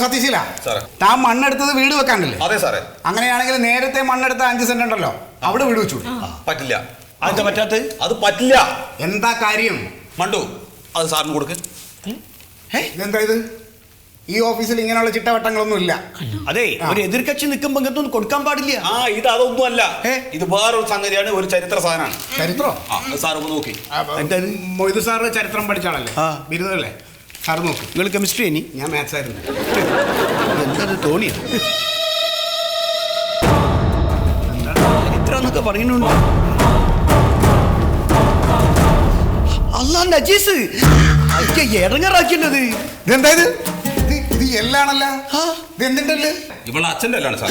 സതീശില താൻ മണ്ണെടുത്തത് വീട് വെക്കാണ്ടല്ലേ? അതെ സാറേ. അങ്ങനെയാണെങ്കിൽ നേരത്തെ മണ്ണെടുത്ത 5 സെന്റ് ഉണ്ടല്ലോ, അവിടെ വീട് വെച്ചു. പറ്റില്ല. അതെന്താ പറ്റാത്ത? അത് പറ്റില്ല. എന്താ കാര്യം? മണ്ടു, അത് സാറിന് കൊടുക്ക്. ഇതെന്താ ഇത്? ഈ ഓഫീസിൽ ഇങ്ങനെയുള്ള ചിട്ടവട്ടങ്ങളൊന്നും ഇല്ല. അതെ, ഒരു എതിർകക്ഷി നിൽക്കുമ്പോ ഇങ്ങനൊന്നും കൊടുക്കാൻ പാടില്ല. ഇത് അതൊന്നും അല്ല. ഇത് വേറൊരു സംഗതിയാണ്, ഒരു ചരിത്ര സാധനമാണ്. ചരിത്രോ? സാർ ഒന്ന് നോക്കി. മൊയ്തു സാറ് ചരിത്രം പഠിച്ചാളല്ലേ, ബിരുദല്ലേ? സാറ് നോക്കി. നിങ്ങൾ കെമിസ്ട്രി ഇനി? ഞാൻ മാത്സ് ആയിരുന്നു. എന്തത് തോണിയ ഇത്രന്നൊക്കെ പറയുന്നുണ്ടോ? അല്ലാ നജീസ്, ഇറങ്ങാറാക്കിയത് ഇതെന്താ? ഇത് എല്ലാണല്ലോ. ഇത് എന്തിണ്ടല്ലേ? ഇവളുടെ അച്ഛൻ്റെ അല്ലാണ് സാർ.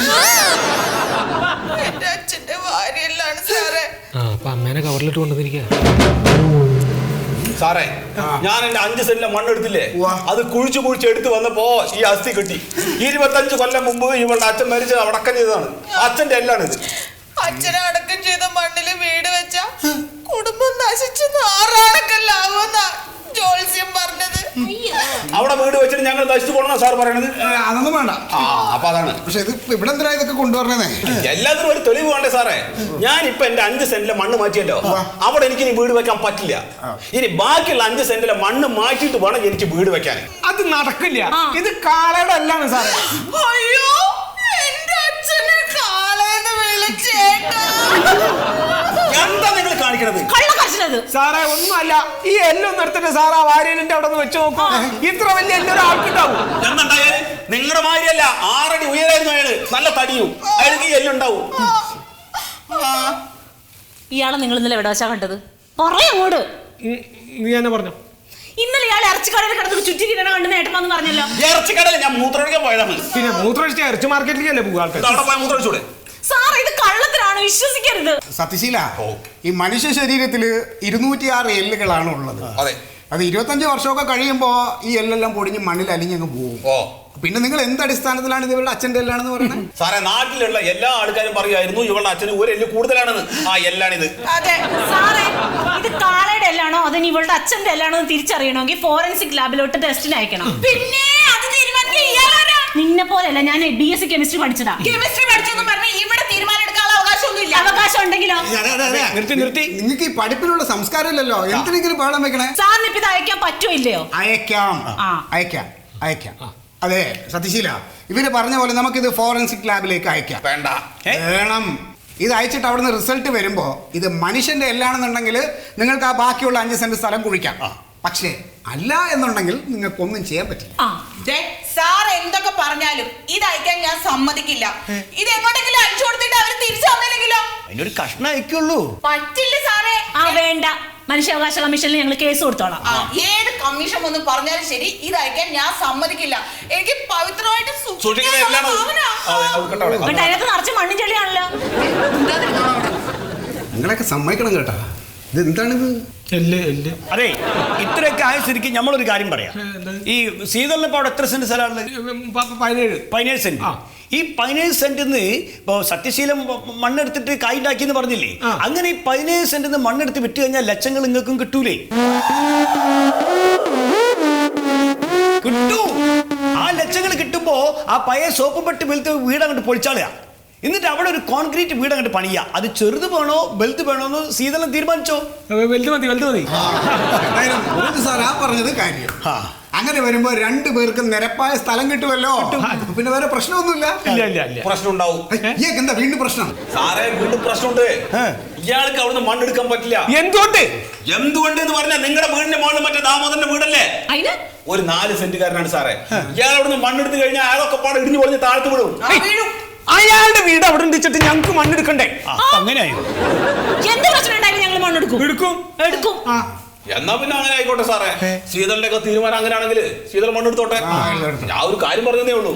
എന്റെ അച്ഛന്റെ ഭാര്യയല്ലാണ് സാറേ. അമ്മേനെ കവറിലിട്ട് കൊണ്ടുവന്നിരിക്കുക. സാറേ, ഞാൻ എന്റെ 5 സെന്റിലെ മണ്ണെടുത്തില്ലേ, അത് കുഴിച്ച് എടുത്ത് വന്നപ്പോ ഈ അസ്ഥി കിട്ടി. 25 കൊല്ലം മുമ്പ് ഇവളുടെ അച്ഛൻ മരിച്ച് അടക്കം ചെയ്തതാണ്. അച്ഛന്റെ എല്ലാണ് ഇത്. അച്ഛനെ അടക്കം ചെയ്ത മണ്ണില് വീട് വെച്ച കുടുംബം നശിച്ച് നാറാണക്കല്ലാവുന്ന ജോത്സ്യം പറഞ്ഞത്. അവിടെ വീട് വെച്ചിട്ട് ഞങ്ങൾ നശിച്ചു പോകണം സാർ പറയണത്. അതൊന്നും വേണ്ട. അപ്പൊ അതാണ്. പക്ഷെ ഇത് ഇവിടെ എന്തിനാ ഇതൊക്കെ കൊണ്ടുവരണേ? എല്ലാത്തിനും ഒരു തെളിവ് വേണ്ടേ സാറേ? ഞാൻ ഇപ്പൊ എന്റെ 5 സെന്റിലെ മണ്ണ് മാറ്റിയല്ലോ, അവിടെ എനിക്ക് ഇനി വീട് വെക്കാൻ പറ്റില്ല. ഇനി ബാക്കിയുള്ള 5 സെന്റിലെ മണ്ണ് മാറ്റിയിട്ട് വേണം എനിക്ക് വീട് വെക്കാൻ. അത് നടക്കില്ല. ഇത് കാളയുടെ അല്ലാണ് സാറേ. അയ്യോ, എന്റെ അച്ഛനെ കാളേന്ന് വിളിച്ചേട്ടാ. എന്താ നിങ്ങൾ കാണിക്കണത്? സാറേ ഒന്നുമല്ല, ഈ എല്ലൊന്നും എടുത്തിട്ട് സാർ ആ വാര്യലിന്റെ അവിടെ നിന്ന് വെച്ച് നോക്കും. ഇത്ര വലിയ എല്ലൊരു ആൾക്കുണ്ടാവും. എന്തുണ്ടായാലും നിങ്ങളുടെ മാതിരിയല്ല, 6 അടി ഉയരായിരുന്നു അയാള്. നല്ല തടിയും അയാൾക്ക് എല്ലുണ്ടാവും. ഇയാളെ നിങ്ങൾ ഇന്നലെ എവിടെ വെച്ചാ കണ്ടത്? പറയങ്ങോട്. നീ തന്നെ പറഞ്ഞു. ഇന്നലെ ഇയാൾ ഇറച്ചിക്കടയിൽ കിടന്ന് ചുറ്റിക്കിടണ കണ്ട് നേട്ടമാന്ന് പറഞ്ഞല്ലോ. ഇറച്ചിക്കടയിൽ ഞാൻ മൂത്രമൊഴിക്കാൻ പോയതാണ്. പിന്നെ മൂത്രമൊഴിച്ച ഇറച്ചി മാർക്കറ്റിലേക്കല്ലേ പോകുക ആൾക്കാർ? അവിടെ പോയി മൂത്രമൊഴിച്ചൂടെ? സാർ ഇത് കള്ളത്തിലാണ്, വിശ്വസിക്കരുത്. സത്യശീല, ഈ മനുഷ്യ ശരീരത്തില് 206 എല്ലുകളാണ് ഉള്ളത്. അതെ. അത് 25 വർഷമൊക്കെ കഴിയുമ്പോ ഈ എല്ലെല്ലാം പൊടിഞ്ഞ് മണ്ണിൽ അലിഞ്ഞങ്ങ് പോകും. പിന്നെ നിങ്ങൾ എന്ത് അടിസ്ഥാനത്തിലാണ് ഇത് ഇവരുടെ അച്ഛന്റെ എല്ലാണെന്ന് പറയുന്നത്? സാറേ, നാട്ടിലുള്ള എല്ലാ ആൾക്കാരും പറയുമായിരുന്നു ഇവളുടെ അച്ഛന് ഒരു എല്ല് കൂടുതലാണെന്ന്. ആ എല്ലാണിത്. അതെ സാറേ, ഇത് കാളയുടെ എല്ലാണോ അതിന് ഇവളുടെ അച്ഛന്റെ എല്ലാണോ എന്ന് തിരിച്ചറിയണമെങ്കിൽ ഫോറൻസിക് ലാബിലോട്ട് ടെസ്റ്റിന് അയക്കണം. പിന്നെ അത് തീരുമാനിക്കാൻ ഇയാളാരാ? നിന്നെ പോലെയല്ല, ഞാൻ BSc കെമിസ്ട്രി പഠിച്ചതാ. കെമിസ്ട്രി പഠിച്ചെന്ന് പറഞ്ഞാൽ ഇവിടെ തീരുമാനം എടുക്കാനുള്ള അവകാശമൊന്നുമില്ല. അവകാശം ഉണ്ടെങ്കിലോ? നിർത്തി. നിങ്ങൾക്ക് ഈ പഠിപ്പിലുള്ള സംസ്കാരം ഇല്ലല്ലോ. എന്തിനെങ്കിലും പാഠം വെക്കണേ? സാറിന് ഇപ്പൊ ഇത് അയക്കാൻ പറ്റുമോ ഇല്ലയോ? അയക്കാം. അതെ സത്യശീല, ഇവര് പറഞ്ഞ പോലെ നമുക്കിത് ഫോറൻസിക് ലാബിലേക്ക് അയക്കാം. വേണം. ഇത് അയച്ചിട്ട് അവിടുന്ന് റിസൾട്ട് വരുമ്പോ ഇത് മനുഷ്യന്റെ എല്ലാണെന്നുണ്ടെങ്കിൽ നിങ്ങൾക്ക് ആ ബാക്കിയുള്ള 5 സെന്റ് സ്ഥലം കുഴിക്കാം. പക്ഷേ അല്ല എന്നുണ്ടെങ്കിൽ നിങ്ങൾക്കൊന്നും ചെയ്യാൻ പറ്റില്ല. സാർ എന്തൊക്കെ പറഞ്ഞാലും ഇത് അയക്കാൻ ഞാൻ സമ്മതിക്കില്ല. ഇത് എങ്ങോട്ടെങ്കിലും അയച്ചു കൊടുത്തിട്ട് അവർ തിരിച്ചു തന്നില്ലെങ്കിലോ? അതിനൊരു കഷ്ണം അയക്കുള്ളൂ. പറ്റില്ല സാറേ. വേണ്ട, മനുഷ്യാവകാശ കമ്മീഷനിൽ ഞങ്ങൾ കേസ് കൊടുത്തോളാം. ഏത് കമ്മീഷൻ ഒന്ന് പറഞ്ഞാലും ശരി, ഇത് അയക്കാൻ ഞാൻ സമ്മതിക്കില്ല. എനിക്ക് പവിത്രമായിട്ട് അതിനകത്ത് നിറച്ച് മണ്ണും ചെളിയാണല്ലോ. നിങ്ങളൊക്കെ സമ്മതിക്കണം കേട്ടാ. ഇത് എന്താണിത്? അതെ, ഇത്രയൊക്കെ ആയ സ്ഥിതിക്ക് നമ്മളൊരു കാര്യം പറയാം. ഈ സീതളിനിപ്പോ അവിടെ എത്ര സെന്റ് സ്ഥലമുള്ളത്? 17 സെന്റ്. ഈ 17 സെന്റിന്ന് ഇപ്പൊ സത്യശീലം മണ്ണെടുത്തിട്ട് കായുണ്ടാക്കി എന്ന് പറഞ്ഞില്ലേ? അങ്ങനെ ഈ 17 സെന്റിന്ന് മണ്ണെടുത്ത് വിറ്റ് കഴിഞ്ഞാൽ ലക്ഷങ്ങൾ നിങ്ങൾക്കും കിട്ടൂലേ? കിട്ടൂ. ആ ലക്ഷങ്ങൾ കിട്ടുമ്പോ ആ പഴയ സോപ്പ് പെട്ട് വെളുത്ത് വീട് അങ്ങോട്ട് പൊളിച്ചാളുക. എന്നിട്ട് അവിടെ ഒരു കോൺക്രീറ്റ് വീട് അങ്ങോട്ട് പണിയാ. അത് ചെറുത് വേണോ വലുത് വേണോ എന്ന് സീതളം തീരുമാനിച്ചോ? വലുത് മതി. സാർ ആ പറഞ്ഞത് കാര്യം. അങ്ങനെ വരുമ്പോ 2 പേർക്കും നിരപ്പായ സ്ഥലം കിട്ടുമല്ലോ. പിന്നെ വേറെ പ്രശ്നമൊന്നുമില്ല. പ്രശ്നം ഉണ്ടാവും. എന്താ വീണ്ടും പ്രശ്നം? സാറേ, വീണ്ടും പ്രശ്നമുണ്ട്. ഇയാൾക്ക് അവിടുന്ന് മണ്ണെടുക്കാൻ പറ്റില്ല. എന്തുകൊണ്ട് എന്ന് പറഞ്ഞാൽ നിങ്ങളുടെ വീടിന്റെ മുകളിൽ മറ്റേ ദാമോദരന്റെ വീടല്ലേ, ഒരു 4 സെന്റുകാരനാണ് സാറേ. ഇയാൾ അവിടുന്ന് മണ്ണെടുത്ത് കഴിഞ്ഞാൽ അതൊക്കെ പാടെ ഇടിഞ്ഞു പൊളിഞ്ഞ് താഴ്ത്തു വിടും. അയാളുടെ വീട് അവിടെ വെച്ചിട്ട് ഞങ്ങൾക്ക് മണ്ണെടുക്കണ്ടേ? അങ്ങനെയായോ? എന്ത് പ്രശ്നം ഉണ്ടായാലും ഞങ്ങൾ മണ്ണെടുക്കും. എന്നാ പിന്നെ അങ്ങനെ ആയിക്കോട്ടെ സാറേ. ശീതളിന്റെ ഒക്കെ തീരുമാനം അങ്ങനെയാണെങ്കിൽ ശീതൾ മണ്ണെടുത്തോട്ടെ. ഞാൻ ഒരു കാര്യം പറഞ്ഞതേ ഉള്ളൂ.